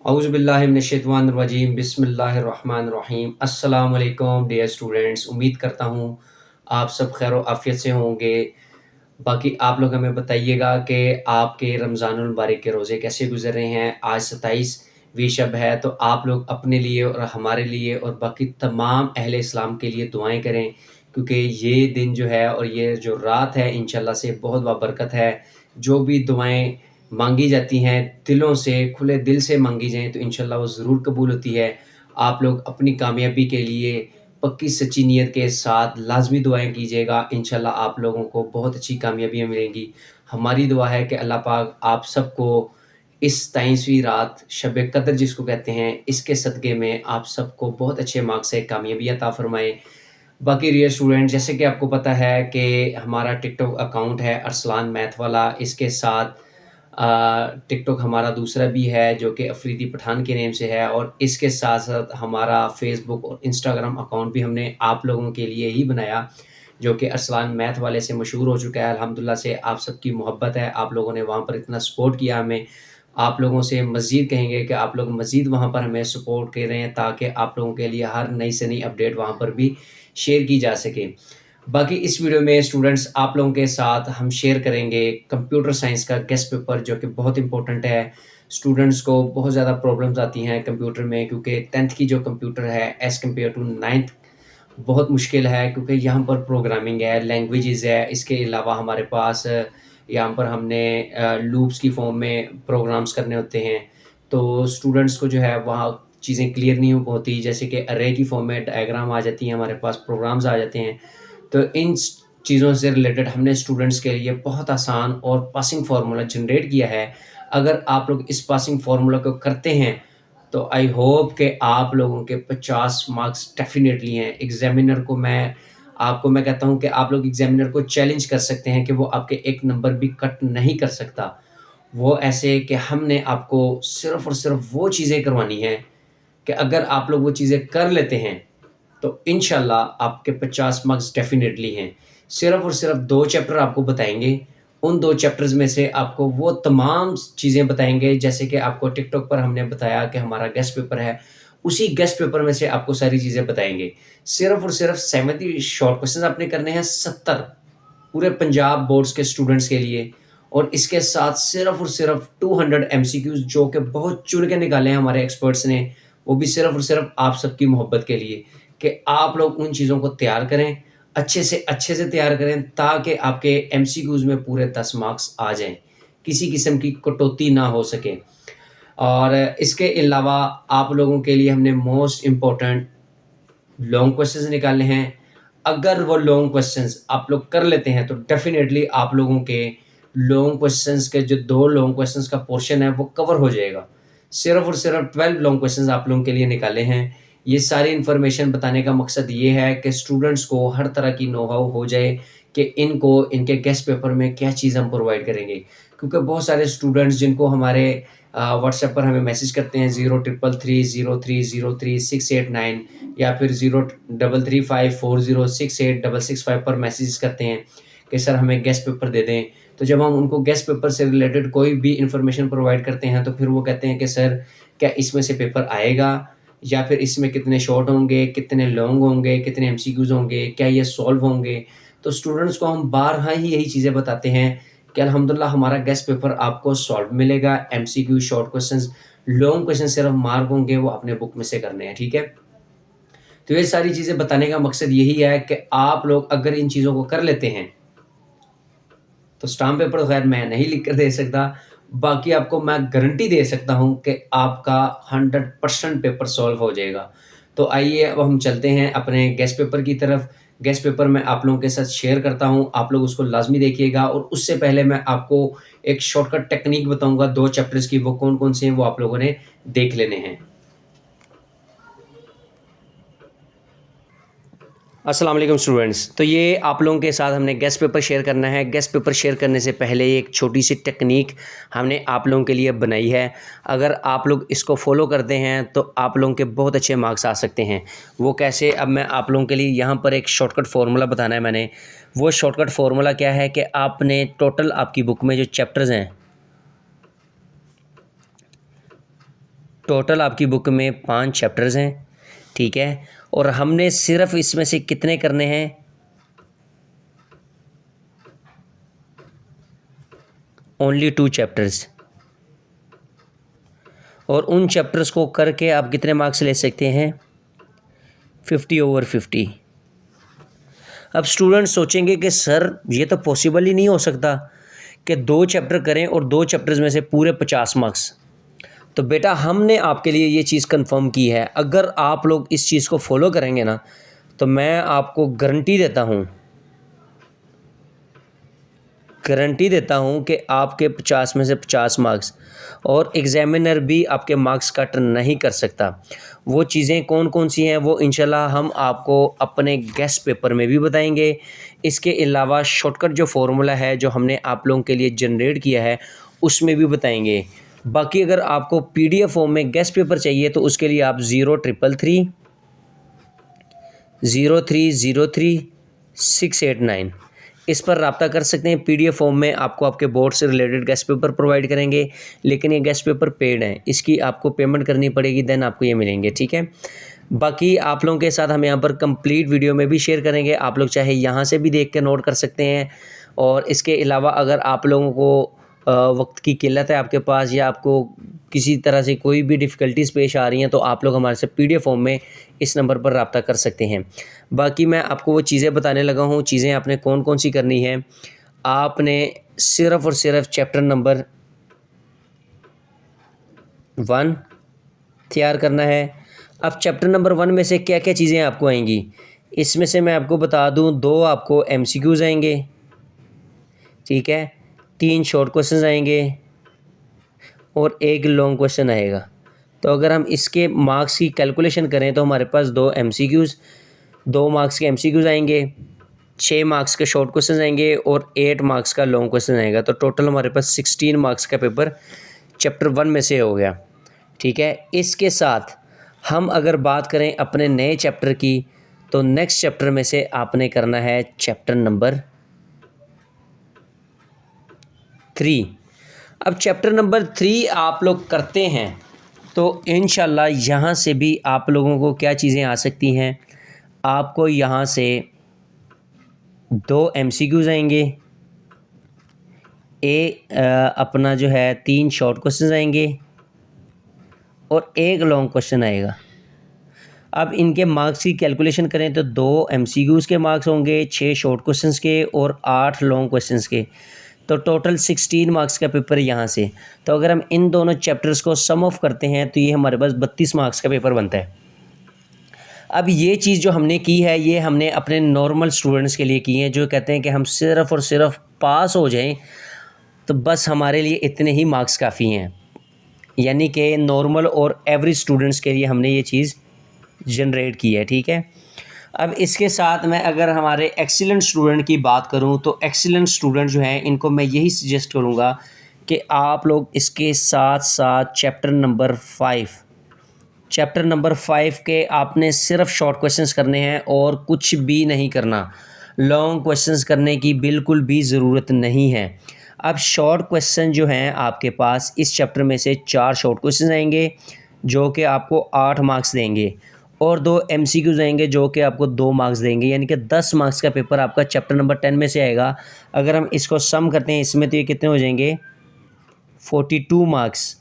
औज़ुबिल्लाहिमिनश्शैतानिर्रजीम बिस्मिल्लाहिर्रहमानिर्रहीम। अस्सलाम वालेकुम डियर स्टूडेंट्स, उम्मीद करता हूँ आप सब खैर आफ़ियत से होंगे। बाकी आप लोग हमें बताइएगा कि आपके रमज़ानुल मुबारक के रोज़े कैसे गुज़र रहे हैं। आज 27वीं शब है, तो आप लोग अपने लिए और हमारे लिए और बाकी तमाम अहले इस्लाम के लिए दुआएँ करें, क्योंकि ये दिन जो है और ये जो रात है इंशाअल्लाह से बहुत बाबरकत है। जो भी दुआएँ माँगी जाती हैं, दिलों से, खुले दिल से माँगी जाएँ तो इंशाअल्लाह वो ज़रूर कबूल होती है। आप लोग अपनी कामयाबी के लिए पक्की सच्ची नीयत के साथ लाज़मी दुआएँ कीजिएगा, इंशाअल्लाह आप लोगों को बहुत अच्छी कामयाबियाँ मिलेंगी। हमारी दुआ है कि अल्लाह पाक आप सबको इस 23वीं रात शब कद्र जिसको कहते हैं, इसके सदक़े में आप सबको बहुत अच्छे मार्क्स से कामयाबी अता फ़रमाए। बाकी डियर स्टूडेंट, जैसे कि आपको पता है कि हमारा टिकटॉक अकाउंट है अरसलान मैथ वाला, इसके साथ टिकटॉक हमारा दूसरा भी है जो कि अफरीदी पठान के नेम से है, और इसके साथ-साथ हमारा फ़ेसबुक और इंस्टाग्राम अकाउंट भी हमने आप लोगों के लिए ही बनाया, जो कि अरसलान मैथ वाले से मशहूर हो चुका है। अल्हम्दुलिल्लाह से आप सबकी मोहब्बत है, आप लोगों ने वहाँ पर इतना सपोर्ट किया हमें। आप लोगों से मज़ीद कहेंगे कि आप लोग मज़ीद वहाँ पर हमें सपोर्ट करें, ताकि आप लोगों के लिए हर नई से नई अपडेट वहाँ पर भी शेयर की जा सके। बाकी इस वीडियो में स्टूडेंट्स आप लोगों के साथ हम शेयर करेंगे कंप्यूटर साइंस का गेस्ट पेपर, जो कि बहुत इम्पोर्टेंट है। स्टूडेंट्स को बहुत ज़्यादा प्रॉब्लम्स आती हैं कंप्यूटर में, क्योंकि 10th की जो कंप्यूटर है एज़ कम्पेयर टू 9th बहुत मुश्किल है, क्योंकि यहाँ पर प्रोग्रामिंग है, लैंग्वेजेज़ है, इसके अलावा हमारे पास यहाँ पर हमने लूप्स की फ़ॉर्म में प्रोग्राम्स करने होते हैं। तो स्टूडेंट्स को जो है वहाँ चीज़ें क्लियर नहीं हो होती, जैसे कि अरे की फ़ॉर्म में डायग्राम आ जाती हैं, हमारे पास प्रोग्राम्स आ जाते हैं। तो इन चीज़ों से रिलेटेड हमने स्टूडेंट्स के लिए बहुत आसान और पासिंग फार्मूला जनरेट किया है। अगर आप लोग इस पासिंग फार्मूला को करते हैं, तो आई होप कि आप लोगों के 50 मार्क्स डेफ़िनेटली हैं। एग्ज़ामिनर को मैं कहता हूँ कि आप लोग एग्ज़ामिनर को चैलेंज कर सकते हैं कि वो आपके 1 नंबर भी कट नहीं कर सकता। वो ऐसे कि हमने आपको सिर्फ़ और सिर्फ़ वो चीज़ें करवानी हैं कि अगर आप लोग वो चीज़ें कर लेते हैं, तो इंशाल्लाह आपके 50 मार्क्स डेफ़िनेटली हैं। सिर्फ़ और सिर्फ़ 2 चैप्टर आपको बताएँगे, उन 2 चैप्टर्स में से आपको वो तमाम चीज़ें बताएँगे, जैसे कि आपको टिकटॉक पर हमने बताया कि हमारा गेस्ट पेपर है, उसी गेस्ट पेपर में से आपको सारी चीज़ें बताएँगे। सिर्फ़ और सिर्फ़ 70 शॉर्ट क्वेश्चन्स आपने करने हैं, 70 पूरे पंजाब बोर्ड्स के स्टूडेंट्स के लिए, और इसके साथ सिर्फ़ और सिर्फ़ 200 एमसीक्यूज़ जो कि बहुत चुन के निकाले हैं हमारे एक्सपर्ट्स ने, वो भी सिर्फ़ और सिर्फ़ आप सबकी मोहब्बत के लिए, कि आप लोग उन चीज़ों को तैयार करें, अच्छे से तैयार करें, ताकि आपके एमसीक्यूज़ में पूरे 10 मार्क्स आ जाएँ, किसी किस्म की कटौती ना हो सके। और इसके अलावा आप लोगों के लिए हमने मोस्ट इम्पोर्टेंट लॉन्ग क्वेश्चंस निकालने हैं। अगर वो लॉन्ग क्वेश्चंस आप लोग कर लेते हैं, तो डेफ़िनेटली आप लोगों के लॉन्ग क्वेश्चंस के जो 2 लॉन्ग क्वेश्चंस का पोर्शन है, वो कवर हो जाएगा। सिर्फ़ और सिर्फ़ 12 लॉन्ग क्वेश्चंस आप लोगों के लिए निकाले हैं। ये सारी इन्फॉर्मेशन बताने का मकसद ये है कि स्टूडेंट्स को हर तरह की नो हाउ हो जाए कि इनको इनके गेस्ट पेपर में क्या चीज़ हम प्रोवाइड करेंगे। क्योंकि बहुत सारे स्टूडेंट्स जिनको हमारे व्हाट्सएप पर हमें मैसेज करते हैं 0333030689 या फिर 0335406865 पर मैसेज करते हैं कि सर हमें गेस्ट पेपर दे दें। तो जब हम उनको गेस्ट पेपर से रिलेटेड कोई भी इन्फॉर्मेशन प्रोवाइड करते हैं, तो फिर वो कहते हैं कि सर क्या इसमें से पेपर आएगा, या फिर इसमें कितने शॉर्ट होंगे, कितने लॉन्ग होंगे, कितने एमसीक्यूज़ होंगे, क्या ये सॉल्व होंगे? तो स्टूडेंट्स को हम बारहा ही यही चीज़ें बताते हैं कि अल्हम्दुलिल्लाह हमारा गेस्ट पेपर आपको सॉल्व मिलेगा, MCQ, short questions, long question सिर्फ मार्क होंगे, वो अपने बुक में से करने हैं, ठीक है? तो ये सारी चीज़ें बताने का मकसद यही है कि आप लोग अगर इन चीज़ों को कर लेते हैं, तो स्टाम्प पेपर तो ख़ैर मैं नहीं लिख कर दे सकता, बाकी आपको मैं गारंटी दे सकता हूँ कि आपका 100% पेपर सॉल्व हो जाएगा। तो आइए अब हम चलते हैं अपने गेस्ट पेपर की तरफ। गेस्ट पेपर मैं आप लोगों के साथ शेयर करता हूँ, आप लोग उसको लाज़मी देखिएगा, और उससे पहले मैं आपको एक शॉर्टकट टेक्नीक बताऊँगा 2 चैप्टर्स की, वो कौन-कौन से हैं वो आप लोगों ने देख लेने हैं। अस्सलाम वालेकुम स्टूडेंट्स। तो ये आप लोगों के साथ हमने गेस्ट पेपर शेयर करना है। गेस्ट पेपर शेयर करने से पहले एक छोटी सी टेक्निक हमने आप लोगों के लिए बनाई है। अगर आप लोग इसको फॉलो करते हैं, तो आप लोगों के बहुत अच्छे मार्क्स आ सकते हैं। वो कैसे, अब मैं आप लोगों के लिए यहाँ पर एक शॉर्टकट फार्मूला बताना है मैंने। वो शॉर्टकट फार्मूला क्या है कि आपने टोटल आपकी बुक में जो चैप्टर्स हैं, टोटल आपकी बुक में 5 चैप्टर्स हैं, ठीक है। और हमने सिर्फ इसमें से कितने करने हैं, ओनली 2 चैप्टर्स। और उन चैप्टर्स को करके आप कितने मार्क्स ले सकते हैं, 50/50। अब स्टूडेंट सोचेंगे कि सर ये तो पॉसिबल ही नहीं हो सकता कि 2 चैप्टर करें और 2 चैप्टर्स में से पूरे 50 मार्क्स। तो बेटा हमने आपके लिए ये चीज़ कंफर्म की है, अगर आप लोग इस चीज़ को फॉलो करेंगे ना तो मैं आपको गारंटी देता हूँ कि आपके 50 में से 50 मार्क्स, और एग्ज़ामिनर भी आपके मार्क्स कट नहीं कर सकता। वो चीज़ें कौन कौन सी हैं वो इंशाल्लाह हम आपको अपने गेस्ट पेपर में भी बताएंगे। इसके अलावा शॉर्टकट जो फार्मूला है जो हमने आप लोगों के लिए जनरेट किया है उसमें भी बताएंगे। बाकी अगर आपको PDF फॉर्म में गेस्ट पेपर चाहिए तो उसके लिए आप 0333 0303 689 इस पर रब्ता कर सकते हैं। PDF फॉर्म में आपको आपके बोर्ड से रिलेटेड गेस्ट पेपर प्रोवाइड करेंगे, लेकिन ये गेस्ट पेपर पेड हैं, इसकी आपको पेमेंट करनी पड़ेगी, देन आपको ये मिलेंगे, ठीक है। बाकी आप लोगों के साथ हम यहाँ पर कंप्लीट वीडियो में भी शेयर करेंगे, आप लोग चाहे यहाँ से भी देख कर नोट कर सकते हैं। और इसके अलावा अगर आप लोगों को वक्त की किल्लत है आपके पास, या आपको किसी तरह से कोई भी डिफ़िकल्टीज़ पेश आ रही हैं, तो आप लोग हमारे से PDF फॉर्म में इस नंबर पर रब्ता कर सकते हैं। बाकी मैं आपको वो चीज़ें बताने लगा हूँ, चीज़ें आपने कौन कौन सी करनी है। आपने सिर्फ़ और सिर्फ चैप्टर नंबर 1 तैयार करना है। अब चैप्टर नंबर 1 में से क्या क्या चीज़ें आपको आएंगी, इसमें से मैं आपको बता दूँ, 2 आपको MCQs आएंगे, ठीक है, 3 शॉर्ट क्वेश्चंस आएंगे और 1 लॉन्ग क्वेश्चन आएगा। तो अगर हम इसके मार्क्स की कैलकुलेशन करें तो हमारे पास 2 MCQs, 2 मार्क्स के MCQs आएंगे, 6 मार्क्स के शॉर्ट क्वेश्चन आएंगे और 8 मार्क्स का लॉन्ग क्वेश्चन आएगा। तो टोटल हमारे पास 16 मार्क्स का पेपर चैप्टर 1 में से हो गया, ठीक है। इसके साथ हम अगर बात करें अपने नए चैप्टर की, तो नेक्स्ट चैप्टर में से आपने करना है चैप्टर नंबर 3। अब चैप्टर नंबर 3 आप लोग करते हैं तो इंशाल्लाह यहाँ से भी आप लोगों को क्या चीज़ें आ सकती हैं, आपको यहाँ से 2 MCQs आएंगे, अपना जो है 3 शॉर्ट क्वेश्चंस आएंगे और 1 लॉन्ग क्वेश्चन आएगा। अब इनके मार्क्स की कैलकुलेशन करें तो 2 MCQs के मार्क्स होंगे, 6 शॉर्ट क्वेश्चंस के और 8 लॉन्ग क्वेश्चंस के। तो टोटल 16 मार्क्स का पेपर यहाँ से। तो अगर हम इन दोनों चैप्टर्स को सम ऑफ करते हैं तो ये हमारे पास 32 मार्क्स का पेपर बनता है। अब ये चीज़ जो हमने की है ये हमने अपने नॉर्मल स्टूडेंट्स के लिए की है, जो कहते हैं कि हम सिर्फ़ और सिर्फ पास हो जाएं तो बस हमारे लिए इतने ही मार्क्स काफ़ी हैं। यानी कि नॉर्मल और एवरेज स्टूडेंट्स के लिए हमने ये चीज़ जनरेट की है, ठीक है। अब इसके साथ मैं अगर हमारे एक्सीलेंट स्टूडेंट की बात करूं तो एक्सीलेंट स्टूडेंट जो हैं इनको मैं यही सजेस्ट करूंगा कि आप लोग इसके साथ साथ चैप्टर नंबर 5 के आपने सिर्फ शॉर्ट क्वेश्चंस करने हैं और कुछ भी नहीं करना। लॉन्ग क्वेश्चंस करने की बिल्कुल भी ज़रूरत नहीं है। अब शॉर्ट क्वेश्चन जो हैं आपके पास इस चैप्टर में से 4 शॉर्ट क्वेश्चन आएंगे जो कि आपको 8 मार्क्स देंगे और 2 MCQs आएंगे जो कि आपको 2 मार्क्स देंगे, यानी कि 10 मार्क्स का पेपर आपका चैप्टर नंबर 10 में से आएगा। अगर हम इसको सम करते हैं इसमें तो ये कितने हो जाएंगे, 42 मार्क्स,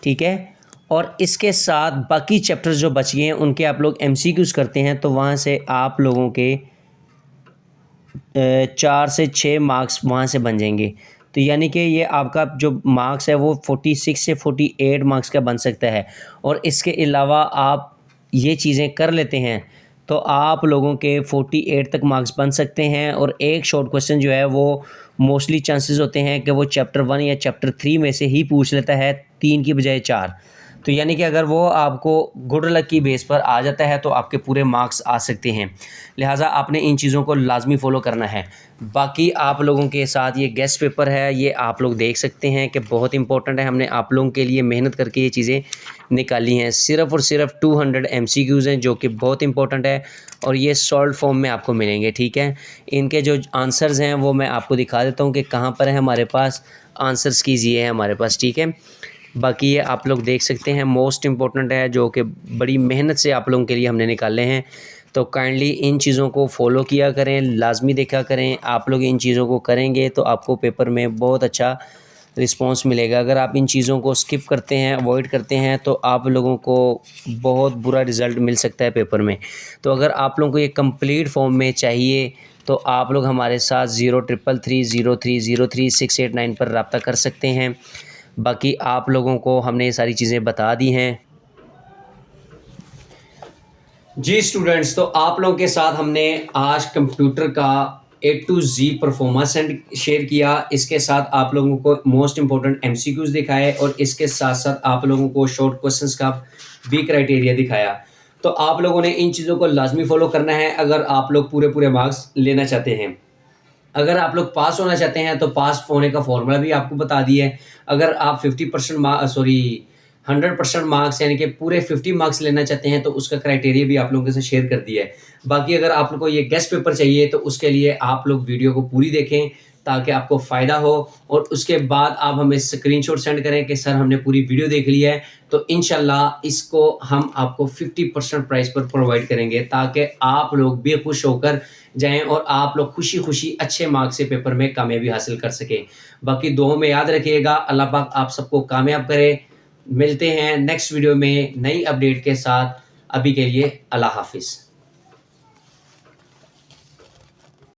ठीक है। और इसके साथ बाकी चैप्टर्स जो बच गए हैं उनके आप लोग MCQs करते हैं तो वहाँ से आप लोगों के 4 से 6 मार्क्स वहाँ से बन जाएंगे। तो यानी कि ये आपका जो मार्क्स है वो 46 से 48 मार्क्स का बन सकता है। और इसके अलावा आप ये चीज़ें कर लेते हैं तो आप लोगों के 48 तक मार्क्स बन सकते हैं। और एक शॉर्ट क्वेश्चन जो है वो मोस्टली चांसेस होते हैं कि वो चैप्टर 1 या चैप्टर 3 में से ही पूछ लेता है, 3 की बजाय 4। तो यानी कि अगर वो आपको गुड लक की बेस पर आ जाता है तो आपके पूरे मार्क्स आ सकते हैं। लिहाजा आपने इन चीज़ों को लाजमी फ़ॉलो करना है। बाकी आप लोगों के साथ ये गेस्ट पेपर है, ये आप लोग देख सकते हैं कि बहुत इंपॉर्टेंट है। हमने आप लोगों के लिए मेहनत करके ये चीज़ें निकाली हैं। सिर्फ़ और सिर्फ 200 MCQs हैं जो कि बहुत इंपॉर्टेंट है और ये सॉल्व फॉर्म में आपको मिलेंगे, ठीक है। इनके जो आंसर्स हैं वो मैं आपको दिखा देता हूँ कि कहाँ पर है हमारे पास आंसर्स कीजिए है हमारे पास, ठीक है। बाकी ये आप लोग देख सकते हैं, मोस्ट इम्पोर्टेंट है, जो कि बड़ी मेहनत से आप लोगों के लिए हमने निकाले हैं। तो काइंडली इन चीज़ों को फॉलो किया करें, लाजमी देखा करें। आप लोग इन चीज़ों को करेंगे तो आपको पेपर में बहुत अच्छा रिस्पॉन्स मिलेगा। अगर आप इन चीज़ों को स्किप करते हैं, अवॉइड करते हैं, तो आप लोगों को बहुत बुरा रिज़ल्ट मिल सकता है पेपर में। तो अगर आप लोगों को ये कंप्लीट फॉर्म में चाहिए तो आप लोग हमारे साथ 0333030689 पर रब्ता कर सकते हैं। बाकी आप लोगों को हमने ये सारी चीज़ें बता दी हैं। जी स्टूडेंट्स, तो आप लोगों के साथ हमने आज कंप्यूटर का A to Z performance share किया। इसके साथ आप लोगों को मोस्ट इम्पोर्टेंट MCQs दिखाए और इसके साथ साथ आप लोगों को शॉर्ट क्वेश्चंस का भी क्राइटेरिया दिखाया। तो आप लोगों ने इन चीज़ों को लाजमी फॉलो करना है अगर आप लोग पूरे मार्क्स लेना चाहते हैं। अगर आप लोग पास होना चाहते हैं तो पास होने का फॉर्मूला भी आपको बता दिया है। अगर आप 100% मार्क्स यानी कि पूरे 50 मार्क्स लेना चाहते हैं तो उसका क्राइटेरिया भी आप लोगों के साथ शेयर कर दिया है। बाकी अगर आप लोग को ये गेस्ट पेपर चाहिए तो उसके लिए आप लोग वीडियो को पूरी देखें ताकि आपको फ़ायदा हो, और उसके बाद आप हमें स्क्रीनशॉट सेंड करें कि सर हमने पूरी वीडियो देख ली है। तो इंशाल्लाह इसको हम आपको 50% प्राइस पर प्रोवाइड करेंगे ताकि आप लोग भी खुश होकर जाएं और आप लोग खुशी-खुशी अच्छे मार्क्स से पेपर में कामयाबी हासिल कर सकें। बाकी दुआओं में याद रखिएगा। अल्लाह पाक आप सबको कामयाब करे। मिलते हैं नेक्स्ट वीडियो में नई अपडेट के साथ। अभी के लिए अल्लाह हाफ़िज़।